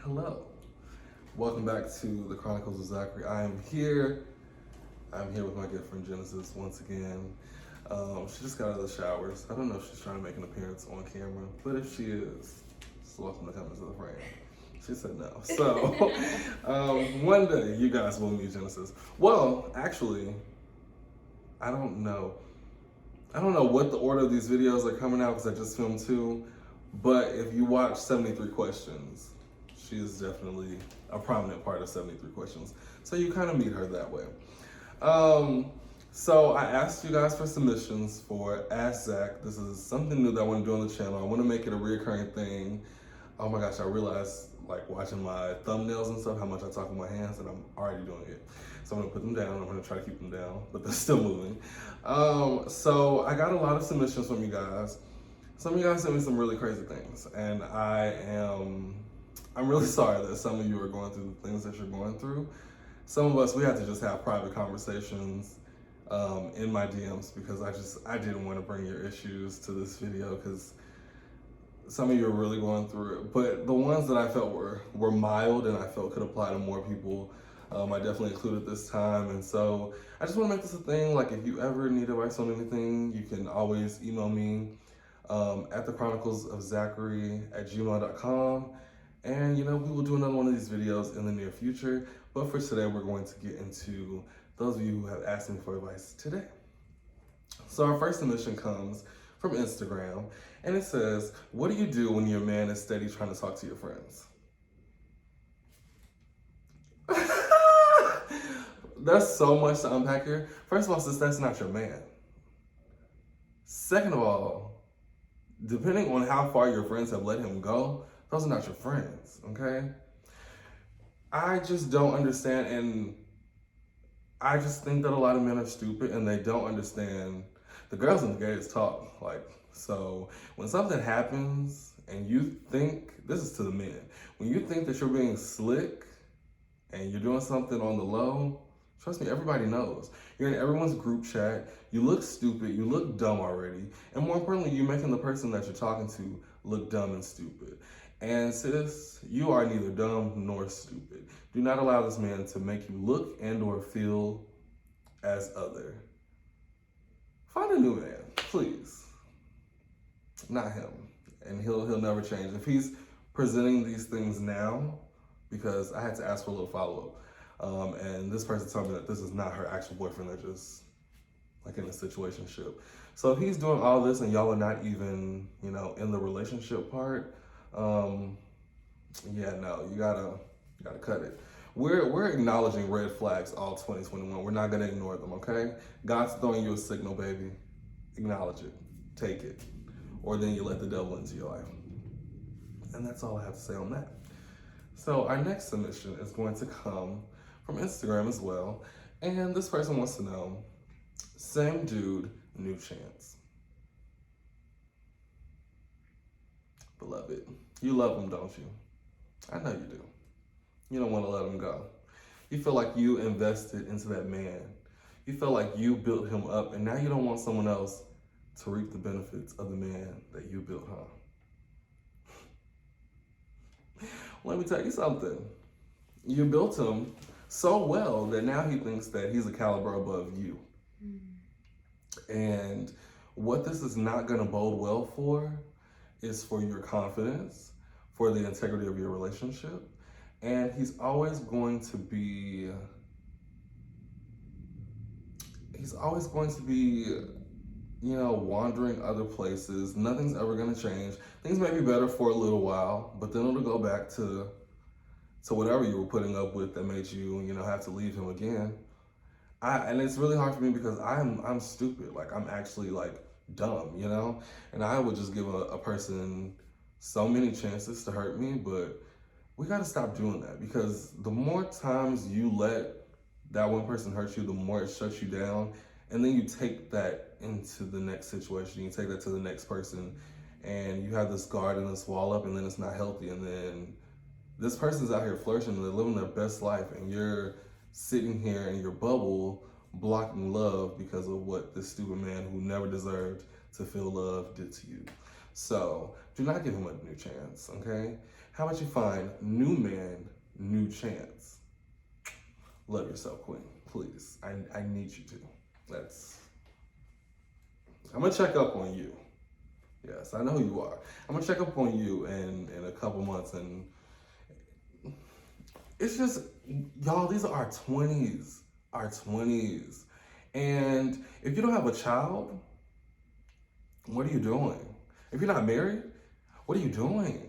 Hello. Welcome back to the Chronicles of Zachary. I'm here with my good friend Genesis once again. She just got out of the showers. I don't know if she's trying to make an appearance on camera, but if she is, she's welcome to come into the frame. She said no. So, one day you guys will meet Genesis. Well, actually, I don't know. I don't know what the order of these videos are coming out because I just filmed two. But if you watch 73 Questions, she is definitely a prominent part of 73 Questions. So you kind of meet her that way. So I asked you guys for submissions for Ask Zach. This is something new that I want to do on the channel. I want to make it a reoccurring thing. Oh my gosh, I realized, like, watching my thumbnails and stuff, how much I talk with my hands, and I'm already doing it. So I'm gonna put them down. I'm gonna try to keep them down, but they're still moving. So I got a lot of submissions from you guys. Some of you guys sent me some really crazy things, and I'm really sorry that some of you are going through the things that you're going through. Some of us, we had to just have private conversations in my DMs because I didn't want to bring your issues to this video because some of you are really going through it. But the ones that I felt were mild and I felt could apply to more people, I definitely included this time. And so I just want to make this a thing. Like, if you ever need advice on anything, you can always email me at thechroniclesofzachary@gmail.com. And, we will do another one of these videos in the near future. But for today, we're going to get into those of you who have asked me for advice today. So our first submission comes from Instagram, and it says, what do you do when your man is steady trying to talk to your friends? There's so much to unpack here. First of all, since that's not your man. Second of all, depending on how far your friends have let him go, those are not your friends, okay? I just don't understand, and I just think that a lot of men are stupid and they don't understand. The girls and the gays talk, so when something happens and you think, this is to the men, when you think that you're being slick and you're doing something on the low, trust me, everybody knows. You're in everyone's group chat, you look stupid, you look dumb already, and more importantly, you're making the person that you're talking to look dumb and stupid. And sis, you are neither dumb nor stupid. Do not allow this man to make you look and or feel as other. Find a new man, please. Not him. And he'll never change. If he's presenting these things now, because I had to ask for a little follow-up, and this person told me that this is not her actual boyfriend, they're just like in a situationship. So if he's doing all this and y'all are not even, in the relationship part, yeah, no, you gotta cut it. We're acknowledging red flags all 2021. We're not gonna ignore them, okay? God's throwing you a signal, baby. Acknowledge it, take it, or then you let the devil into your life. And that's all I have to say on that. So our next submission is going to come from Instagram as well. And this person wants to know, same dude, new chance. Beloved, you love him, don't you? I know you do. You don't want to let him go. You feel like you invested into that man. You feel like you built him up, and now you don't want someone else to reap the benefits of the man that you built, huh? Let me tell you something. You built him so well that now he thinks that he's a caliber above you. And what this is not going to bode well for is for your confidence, for the integrity of your relationship. And he's always going to be, wandering other places. Nothing's ever going to change. Things may be better for a little while, but then it'll go back to whatever you were putting up with that made you, have to leave him again. And it's really hard for me because I'm stupid. Like, I'm actually dumb, and I would just give a person so many chances to hurt me, but we got to stop doing that, because the more times you let that one person hurt you, the more it shuts you down, and then you take that into the next situation, you take that to the next person, and you have this guard and this wall up, and then it's not healthy, and then this person's out here flourishing and they're living their best life, and you're sitting here in your bubble blocking love because of what this stupid man who never deserved to feel love did to you. So do not give him a new chance, okay? How about you find new man, new chance? Love yourself, Queen. Please. I need you to. That's I'm gonna check up on you. Yes, I know who you are. I'm gonna check up on you in a couple months, and it's just y'all. These are our 20s, and if you don't have a child, what are you doing? If you're not married, what are you doing?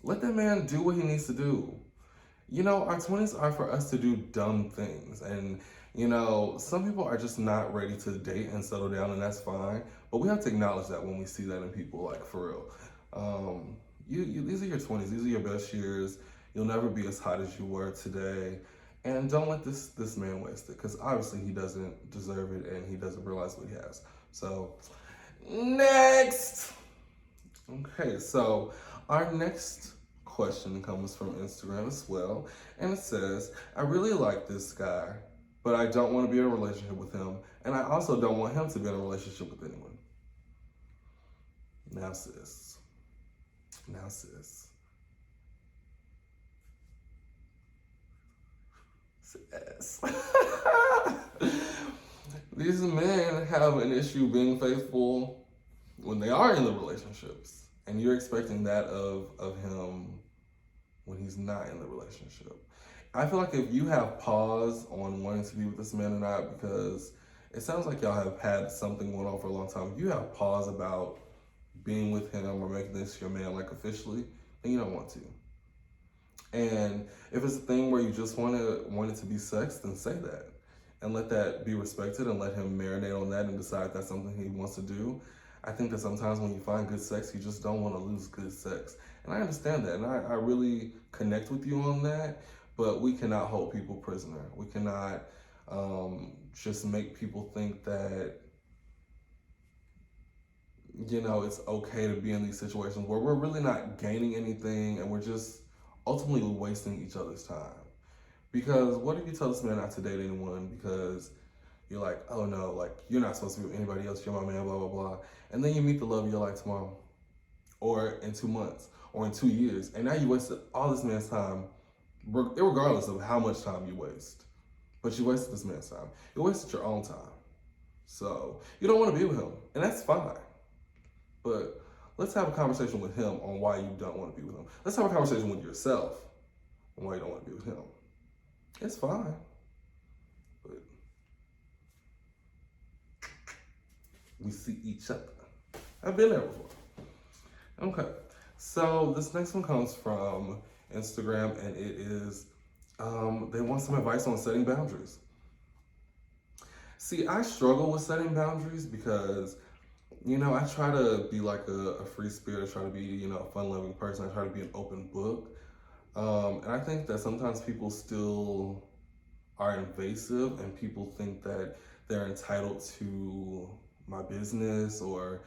Let that man do what he needs to do. You know, our 20s are for us to do dumb things. And, you know, some people are just not ready to date and settle down, and that's fine. But we have to acknowledge that when we see that in people, like, for real. These are your 20s, these are your best years. You'll never be as hot as you were today. And don't let this man waste it, because obviously he doesn't deserve it and he doesn't realize what he has. So, next! Okay, so our next question comes from Instagram as well, and it says, I really like this guy, but I don't want to be in a relationship with him, and I also don't want him to be in a relationship with anyone. Now, sis. Now, sis. Sis. These men have an issue being faithful when they are in the relationships, and you're expecting that of him when he's not in the relationship. I feel like if you have pause on wanting to be with this man or not, because it sounds like y'all have had something going on for a long time, if you have pause about being with him or making this your man, like, officially, then you don't want to. And if it's a thing where you just want it to be sex, then say that. And let that be respected, and let him marinate on that and decide that's something he wants to do. I think that sometimes when you find good sex, you just don't want to lose good sex. And I understand that, and I really connect with you on that, but we cannot hold people prisoner. We cannot just make people think that, you know, it's okay to be in these situations where we're really not gaining anything, and we're just ultimately wasting each other's time. Because what if you tell this man not to date anyone because you're like, oh no, like, you're not supposed to be with anybody else, you're my man, blah, blah, blah. And then you meet the love of your life tomorrow, or in 2 months, or in 2 years, and now you wasted all this man's time, regardless of how much time you waste. But you wasted this man's time. You wasted your own time. So you don't want to be with him, and that's fine. But let's have a conversation with him on why you don't want to be with him. Let's have a conversation with yourself on why you don't want to be with him. It's fine. But we see each other. I've been there before. Okay. So this next one comes from Instagram, and it is, they want some advice on setting boundaries. See, I struggle with setting boundaries because, you know, I try to be like a free spirit. I try to be, you know, a fun-loving person. I try to be an open book. And I think that sometimes people still are invasive, and people think that they're entitled to my business, or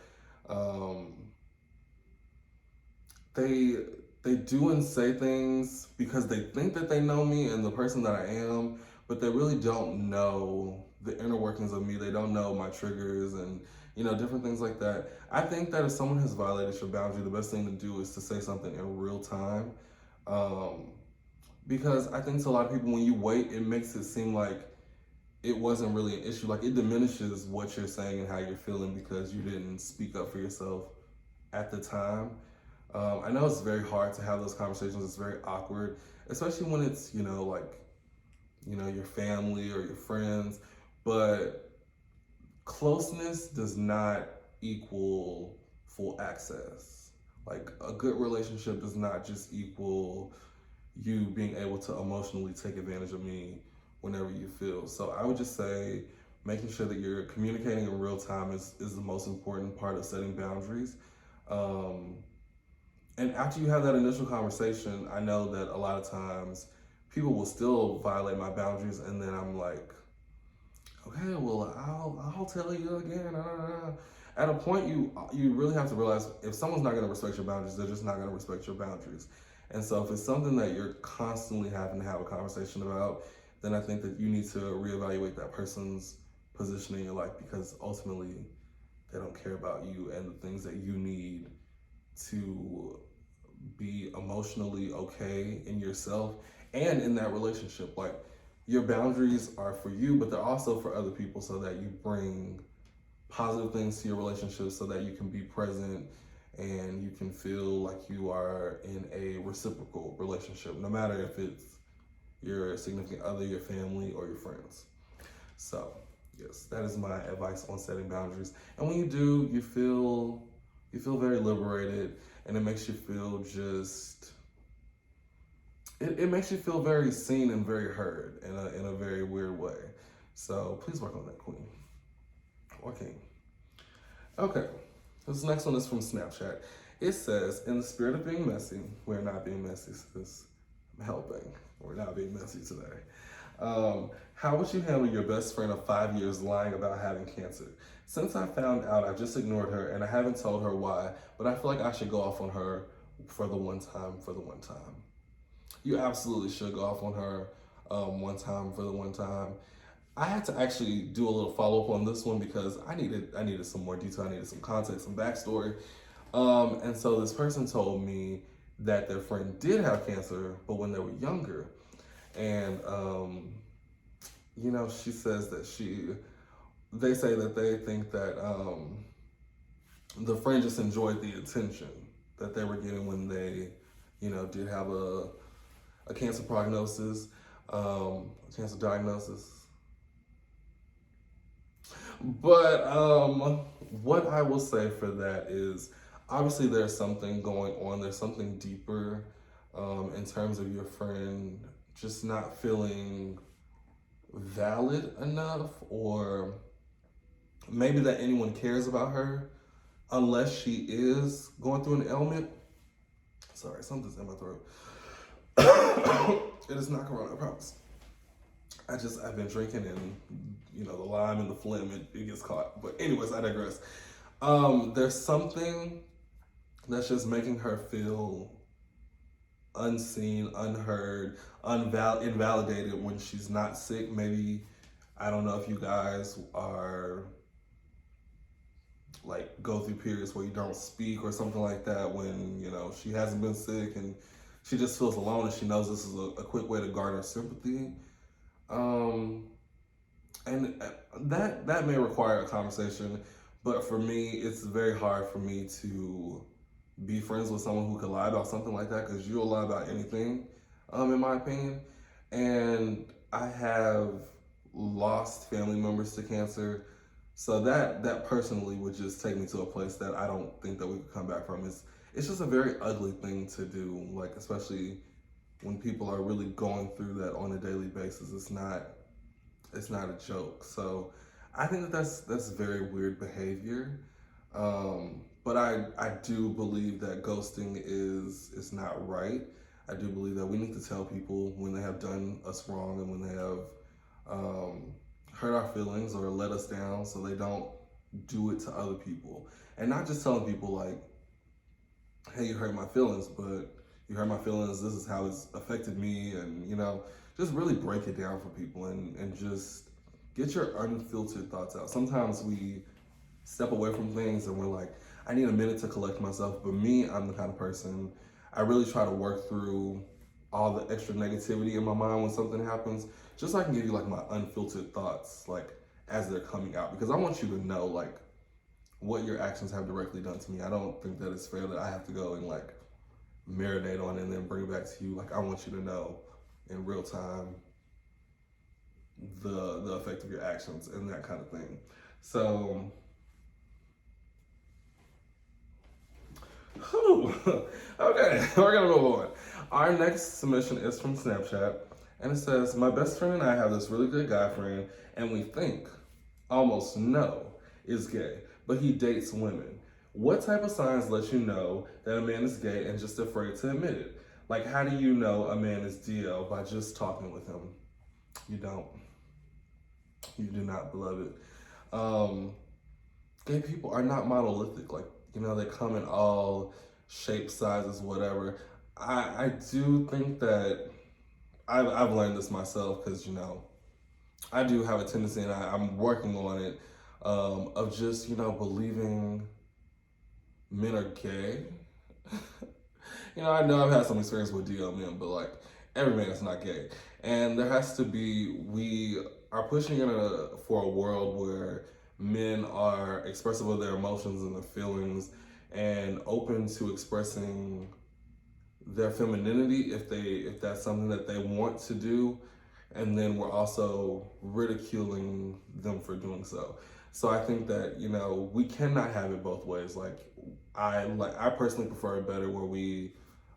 they do and say things because they think that they know me and the person that I am, but they really don't know the inner workings of me. They don't know my triggers and, you know, different things like that. I think that if someone has violated your boundary, the best thing to do is to say something in real time. Because I think to a lot of people, when you wait, it makes it seem like it wasn't really an issue. Like, it diminishes what you're saying and how you're feeling because you didn't speak up for yourself at the time. I know it's very hard to have those conversations. It's very awkward, especially when it's, you know, like, you know, your family or your friends. But closeness does not equal full access. Like, a good relationship does not just equal you being able to emotionally take advantage of me whenever you feel. So I would just say making sure that you're communicating in real time is the most important part of setting boundaries. And after you have that initial conversation, I know that a lot of times people will still violate my boundaries, and then I'm like, okay, well, I'll tell you again. At a point, you really have to realize if someone's not going to respect your boundaries, they're just not going to respect your boundaries. And so if it's something that you're constantly having to have a conversation about, then I think that you need to reevaluate that person's position in your life, because ultimately they don't care about you and the things that you need to be emotionally okay in yourself and in that relationship. Like, your boundaries are for you, but they're also for other people so that you bring positive things to your relationship so that you can be present and you can feel like you are in a reciprocal relationship, no matter if it's your significant other, your family, or your friends. So, yes, that is my advice on setting boundaries. And when you do, you feel very liberated, and it makes you feel just it makes you feel very seen and very heard in a very weird way. So please work on that, Queen or King. Okay, this next one is from Snapchat. It says, "In the spirit of being messy, we're not being messy, sis. I'm helping. We're not being messy today. How would you handle your best friend of 5 years lying about having cancer? Since I found out, I've just ignored her and I haven't told her why, but I feel like I should go off on her for the one time, for the one time." You absolutely should go off on her one time for the one time. I had to actually do a little follow up on this one because I needed some more detail. I needed some context, some backstory. And so this person told me that their friend did have cancer, but when they were younger. And she says that they say that they think that the friend just enjoyed the attention that they were getting when they, did have a cancer prognosis, cancer diagnosis. But what I will say for that is, obviously there's something going on. There's something deeper in terms of your friend just not feeling valid enough, or maybe that anyone cares about her unless she is going through an ailment. Sorry, something's in my throat. It is not corona, I promise. I've been drinking, and the lime and the phlegm, it gets caught. But anyways, I digress. There's something that's just making her feel unseen, unheard, invalidated when she's not sick. Maybe, I don't know if you guys are like go through periods where you don't speak or something like that, when she hasn't been sick and she just feels alone, and she knows this is a quick way to garner sympathy. And that may require a conversation, but for me, it's very hard for me to be friends with someone who could lie about something like that, because you'll lie about anything, in my opinion. And I have lost family members to cancer, so that personally would just take me to a place that I don't think that we could come back from. It's just a very ugly thing to do, like, especially when people are really going through that on a daily basis. It's not a joke. So I think that's very weird behavior. But I do believe that ghosting is not right. I do believe that we need to tell people when they have done us wrong and when they have hurt our feelings or let us down, so they don't do it to other people. And not just telling people like, "Hey, you hurt my feelings," but "You hurt my feelings, this is how it's affected me," and just really break it down for people, and just get your unfiltered thoughts out. Sometimes we step away from things and we're like, "I need a minute to collect myself." But me, I'm the kind of person, I really try to work through all the extra negativity in my mind when something happens, just so I can give you like my unfiltered thoughts, like, as they're coming out, because I want you to know like what your actions have directly done to me. I don't think that it's fair that I have to go and like marinate on it and then bring it back to you. Like, I want you to know in real time the effect of your actions and that kind of thing. So okay, we're gonna move on. Our next submission is from Snapchat, and it says, "My best friend and I have this really good guy friend, and we think, almost know, is gay, but he dates women. What type of signs let you know that a man is gay and just afraid to admit it? Like, how do you know a man is DL by just talking with him?" You don't. You do not, beloved. Gay people are not monolithic. Like, they come in all shapes, sizes, whatever. I do think that I've learned this myself, because, I do have a tendency, and I'm working on it, of just, believing men are gay. I know I've had some experience with DMM, but like every man is not gay, and there has to be. We are pushing for a world where men are expressive of their emotions and their feelings, and open to expressing their femininity if that's something that they want to do, and then we're also ridiculing them for doing so. So I think that we cannot have it both ways. I personally prefer it better where we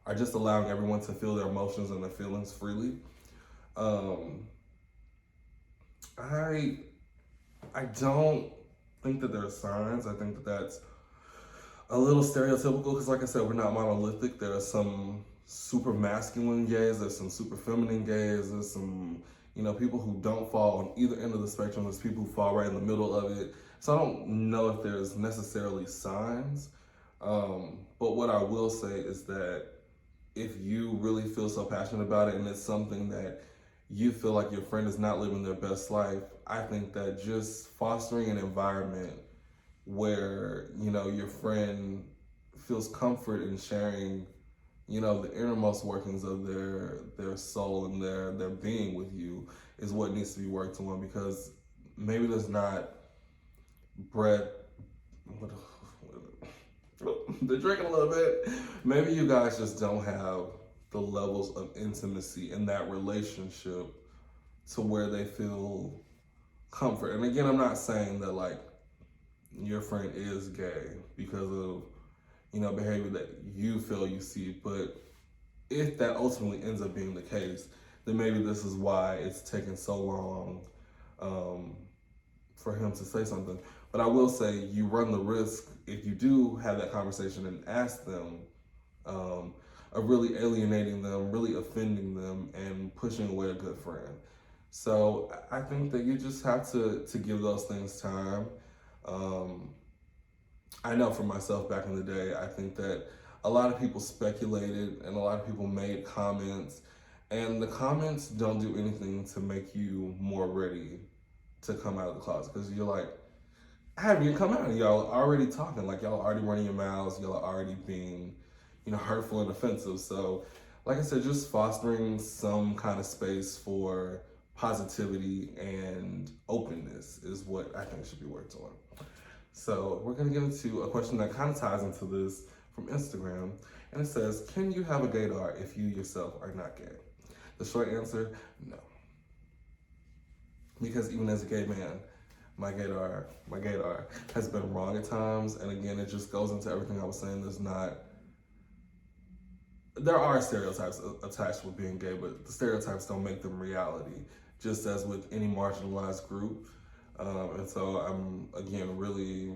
are just allowing everyone to feel their emotions and their feelings freely. Um, I I don't think that there are signs. I think that that's a little stereotypical because, like I said, we're not monolithic. There are some super masculine gays, there's some super feminine gays, there's some, people who don't fall on either end of the spectrum, there's people who fall right in the middle of it. So I don't know if there's necessarily signs. But what I will say is that if you really feel so passionate about it and it's something that you feel like your friend is not living their best life, I think that just fostering an environment where your friend feels comfort in sharing the innermost workings of their soul and their being with you is what needs to be worked on, because maybe there's not bread. They're drinking a little bit. Maybe you guys just don't have the levels of intimacy in that relationship to where they feel comfort. And again, I'm not saying that like your friend is gay because of behavior that you feel you see, but if that ultimately ends up being the case, then maybe this is why it's taken so long for him to say something. But I will say you run the risk if you do have that conversation and ask them of really alienating them, really offending them, and pushing away a good friend. So I think that you just have to give those things time. Um, I know for myself back in the day, I think that a lot of people speculated and a lot of people made comments, and the comments don't do anything to make you more ready to come out of the closet, because you're like, I haven't even come out. Y'all are already talking, like y'all are already running your mouths, y'all are already being, hurtful and offensive. So, like I said, just fostering some kind of space for positivity and openness is what I think should be worked on. So we're gonna get into a question that kind of ties into this from Instagram, and it says, "Can you have a gaydar if you yourself are not gay?" The short answer, no, because even as a gay man, my gaydar has been wrong at times, and again, it just goes into everything I was saying. There are stereotypes attached with being gay, but the stereotypes don't make them reality. Just as with any marginalized group. And so I'm, again, really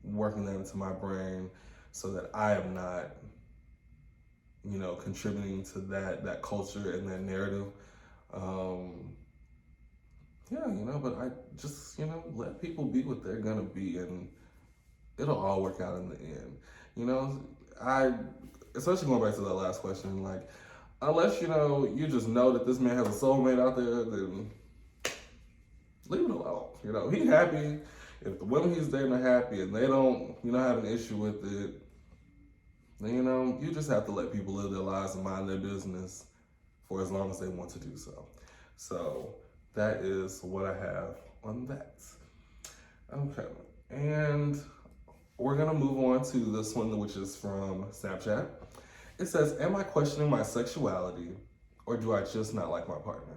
working that into my brain so that I am not, contributing to that culture and that narrative. Yeah, but I just, let people be what they're gonna be, and it'll all work out in the end. I, especially going back to that last question, like, unless, you just know that this man has a soulmate out there, then leave it alone. He happy. If the women he's dating are happy and they don't, have an issue with it, then, you just have to let people live their lives and mind their business for as long as they want to do so. So that is what I have on that. Okay. And we're going to move on to this one, which is from Snapchat. It says, "Am I questioning my sexuality, or do I just not like my partner?"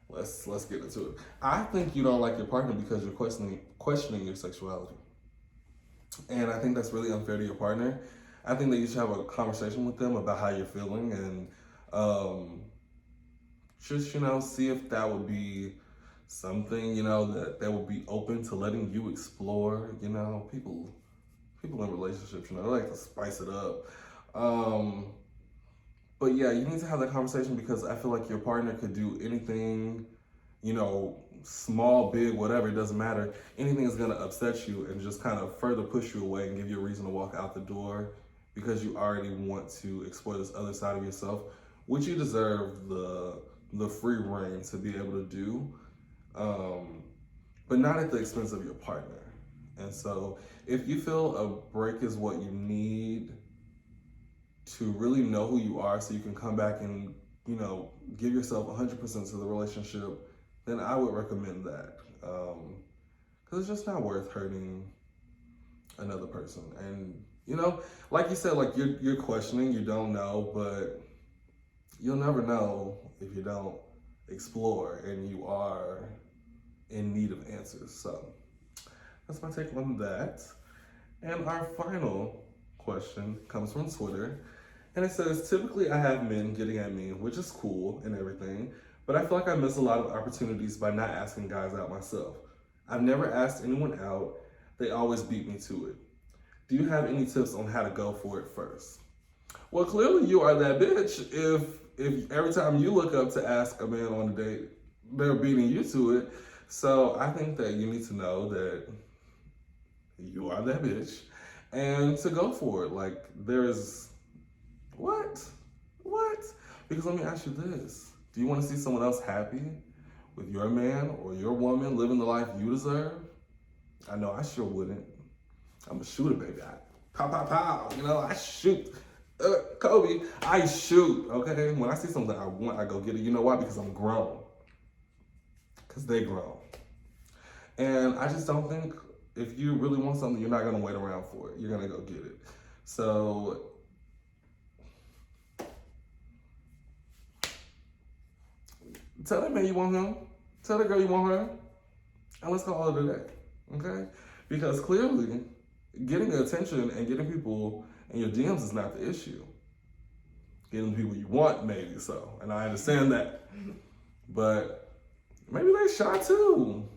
Let's get into it. I think you don't like your partner because you're questioning your sexuality, and I think that's really unfair to your partner. I think that you should have a conversation with them about how you're feeling, and just see if that would be something that they would be open to letting you explore. People in relationships, they like to spice it up. But yeah, you need to have that conversation, because I feel like your partner could do anything, small, big, whatever, it doesn't matter. Anything is going to upset you and just kind of further push you away and give you a reason to walk out the door, because you already want to explore this other side of yourself, which you deserve the free reign to be able to do. but not at the expense of your partner. And so if you feel a break is what you need to really know who you are so you can come back and, give yourself 100% to the relationship, then I would recommend that. Because it's just not worth hurting another person. And, like you said, like you're questioning, you don't know, but you'll never know if you don't explore and you are in need of answers. So that's my take on that. And our final question comes from Twitter. And it says, typically I have men getting at me, which is cool and everything, but I feel like I miss a lot of opportunities by not asking guys out myself. I've never asked anyone out. They always beat me to it. Do you have any tips on how to go for it first? Well, clearly you are that bitch if every time you look up to ask a man on a date, they're beating you to it. So I think that you need to know that you are that bitch and to go for it. Like, there is, what? Because let me ask you this. Do you want to see someone else happy with your man or your woman living the life you deserve? I know I sure wouldn't. I'm a shooter, baby. Pow, pow, pow. I shoot. Kobe, I shoot, okay? When I see something I want, I go get it. You know why? Because I'm grown. Because they grown. And I just don't think if you really want something, you're not going to wait around for it. You're going to go get it. So tell that man you want him. Tell that girl you want her. And let's call it a day, okay? Because clearly, getting attention and getting people in your DMs is not the issue. Getting the people you want, maybe so. And I understand that. But maybe they shy too.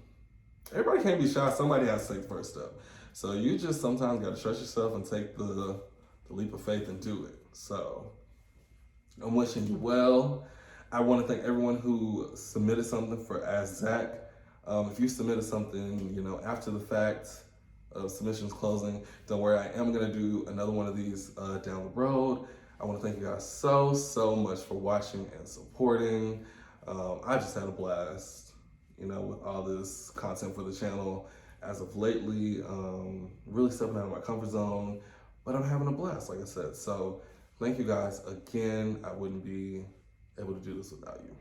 Everybody can't be shy. Somebody has to take the first step. So you just sometimes got to trust yourself and take the leap of faith and do it. So I'm wishing you well. I want to thank everyone who submitted something for Ask Zach. If you submitted something, after the fact of submissions closing, don't worry, I am going to do another one of these down the road. I want to thank you guys so much for watching and supporting. I just had a blast, with all this content for the channel as of lately. Really stepping out of my comfort zone, but I'm having a blast, like I said. So thank you guys again. I wouldn't be able to do this without you.